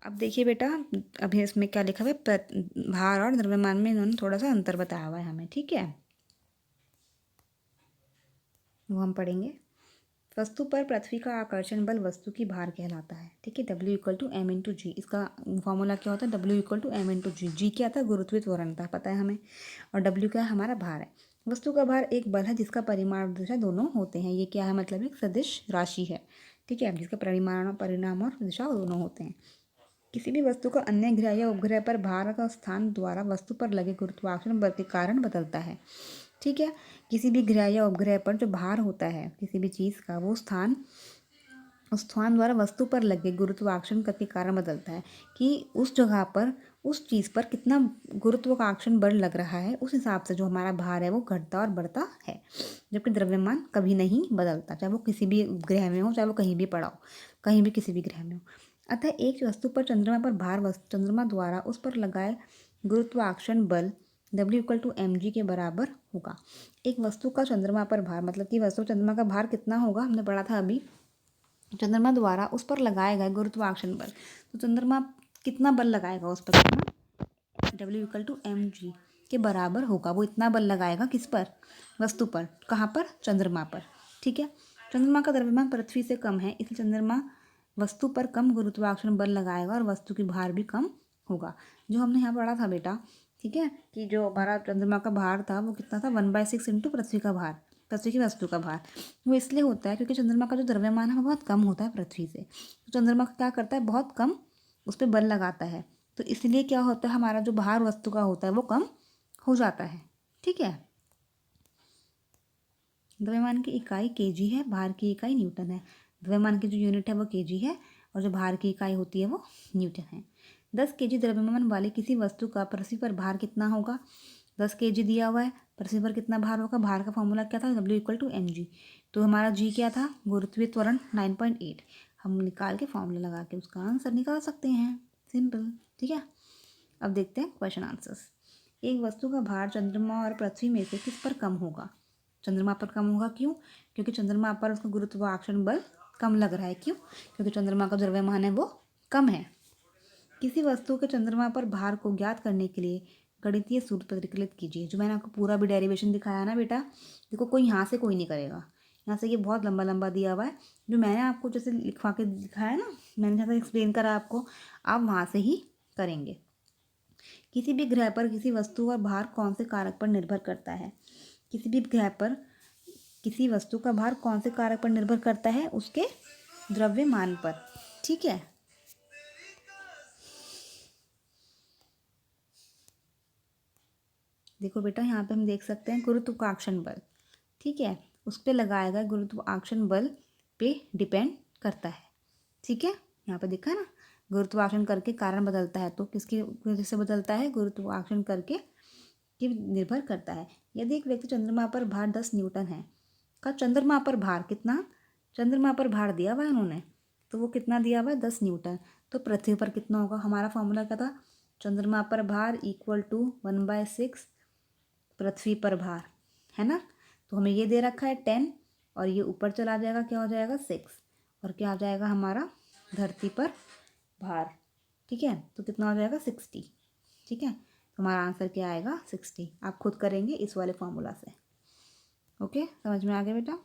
अब देखिए बेटा, अभी इसमें क्या लिखा हुआ है, भार और द्रव्यमान में इन्होंने थोड़ा सा अंतर बताया हुआ है हमें, ठीक है, वो हम पढ़ेंगे। वस्तु पर पृथ्वी का आकर्षण बल वस्तु की भार कहलाता है, ठीक है। W=m/g, इसका फॉर्मूला क्या होता है, W=m/g। जी क्या था, गुरुत्वीय त्वरण था, पता है हमें, और W क्या है, हमारा भार है। वस्तु का भार एक बल है जिसका परिमाण और दिशा दोनों होते हैं। ये क्या है, मतलब एक सदिश राशि है, ठीक है, जिसका परिणाम और दिशा दोनों होते हैं। किसी भी वस्तु का अन्य ग्रह या उपग्रह पर भार का स्थान द्वारा वस्तु पर लगे गुरुत्वाकर्षण बल के कारण बदलता है, ठीक है। किसी भी ग्रह या उपग्रह पर जो भार होता है किसी भी चीज़ का, वो उस स्थान द्वारा वस्तु पर लगे गुरुत्वाकर्षण के कारण बदलता है, कि उस जगह पर उस चीज़ पर कितना गुरुत्वाकर्षण बल लग रहा है, उस हिसाब से जो हमारा भार है वो घटता और बढ़ता है। जबकि द्रव्यमान कभी नहीं बदलता, चाहे वो किसी भी ग्रह में हो, चाहे वो कहीं भी पड़ा हो, कहीं भी किसी भी ग्रह में हो। अतः एक वस्तु पर चंद्रमा पर भार चंद्रमा द्वारा उस पर लगाए गुरुत्वाकर्षण बल W=mg के बराबर होगा। एक वस्तु का चंद्रमा पर भार, मतलब कि वस्तु चंद्रमा का भार कितना होगा, हमने पढ़ा था अभी, चंद्रमा द्वारा उस पर लगाए गए गुरुत्वाकर्षण बल। तो चंद्रमा कितना बल लगाएगा उस पर, कितना, W=mg के बराबर होगा। वो इतना बल लगाएगा किस पर, वस्तु पर, कहाँ पर, चंद्रमा पर, ठीक है। चंद्रमा का द्रव्यमान पृथ्वी से कम है, इसलिए चंद्रमा वस्तु पर कम गुरुत्वाकर्षण बल लगाएगा और वस्तु की भार भी कम होगा। जो हमने यहाँ पढ़ा था बेटा, ठीक है, कि जो हमारा चंद्रमा का भार था वो कितना था, 1/6 इंटू पृथ्वी का भार, पृथ्वी की वस्तु का भार। वो इसलिए होता है क्योंकि चंद्रमा का जो द्रव्यमान है वो बहुत कम होता है पृथ्वी से। तो चंद्रमा क्या करता है, बहुत कम उस पर बल लगाता है, तो इसलिए क्या होता है, हमारा जो भार वस्तु का होता है वो कम हो जाता है, ठीक है। द्रव्यमान की इकाई केजी है, भार की इकाई न्यूटन है। द्रव्यमान की जो यूनिट है वो केजी है, और जो भार की इकाई होती है वो न्यूटन है। 10 केजी द्रव्यमान वाली किसी वस्तु का पृथ्वी पर भार कितना होगा, 10 केजी दिया हुआ है, पृथ्वी पर कितना भार होगा, भार का फॉर्मूला क्या था, W=mg। तो हमारा जी क्या था, गुरुत्वीय त्वरण 9.8, हम निकाल के फॉर्मूला लगा के उसका आंसर निकाल सकते हैं, सिंपल, ठीक है। अब देखते हैं क्वेश्चन आंसर्स। एक वस्तु का भार चंद्रमा और पृथ्वी में से किस पर कम होगा, चंद्रमा पर कम होगा, क्यों, क्योंकि चंद्रमा पर उसका गुरुत्वाकर्षण बल कम लग रहा है, क्यों, क्योंकि चंद्रमा का द्रव्यमान है वो कम है। किसी वस्तु के चंद्रमा पर भार को ज्ञात करने के लिए गणितीय सूत्र परिकलित कीजिए। जो मैंने आपको पूरा भी डेरिवेशन दिखाया ना बेटा, देखो कोई यहाँ से कोई नहीं करेगा, यहाँ से ये बहुत लंबा लंबा दिया हुआ है, जो मैंने आपको जैसे लिखवा के दिखाया ना, मैंने जैसे एक्सप्लेन करा आपको, आप वहाँ से ही करेंगे। किसी भी ग्रह पर किसी वस्तु का भार कौन से कारक पर निर्भर करता है, किसी भी ग्रह पर किसी वस्तु का भार कौन से कारक पर निर्भर करता है, उसके द्रव्यमान पर, ठीक है। देखो बेटा, यहाँ पे हम देख सकते हैं गुरुत्वाकर्षण बल, ठीक है, उस पर लगाया गया गुरुत्वाकर्षण बल पे डिपेंड करता है, ठीक है। यहाँ पे देखा ना, गुरुत्वाकर्षण करके कारण बदलता है, तो किसकी वजह से बदलता है, गुरुत्वाकर्षण करके कि निर्भर करता है। यदि एक व्यक्ति चंद्रमा पर भार 10 न्यूटन है, का चंद्रमा पर भार कितना, चंद्रमा पर भार दिया हुआ है उन्होंने, तो वो कितना दिया हुआ है, 10 न्यूटन। तो पृथ्वी पर कितना होगा, हमारा फॉर्मूला क्या था, चंद्रमा पर भार = 1/6 पृथ्वी पर भार, है ना। तो हमें ये दे रखा है 10, और ये ऊपर चला जाएगा, क्या हो जाएगा 6, और क्या हो जाएगा हमारा धरती पर भार, ठीक है, तो कितना हो जाएगा 60, ठीक है। तो हमारा आंसर क्या आएगा 60, आप खुद करेंगे इस वाले फॉर्मूला से। ओके, समझ में आ गया बेटा।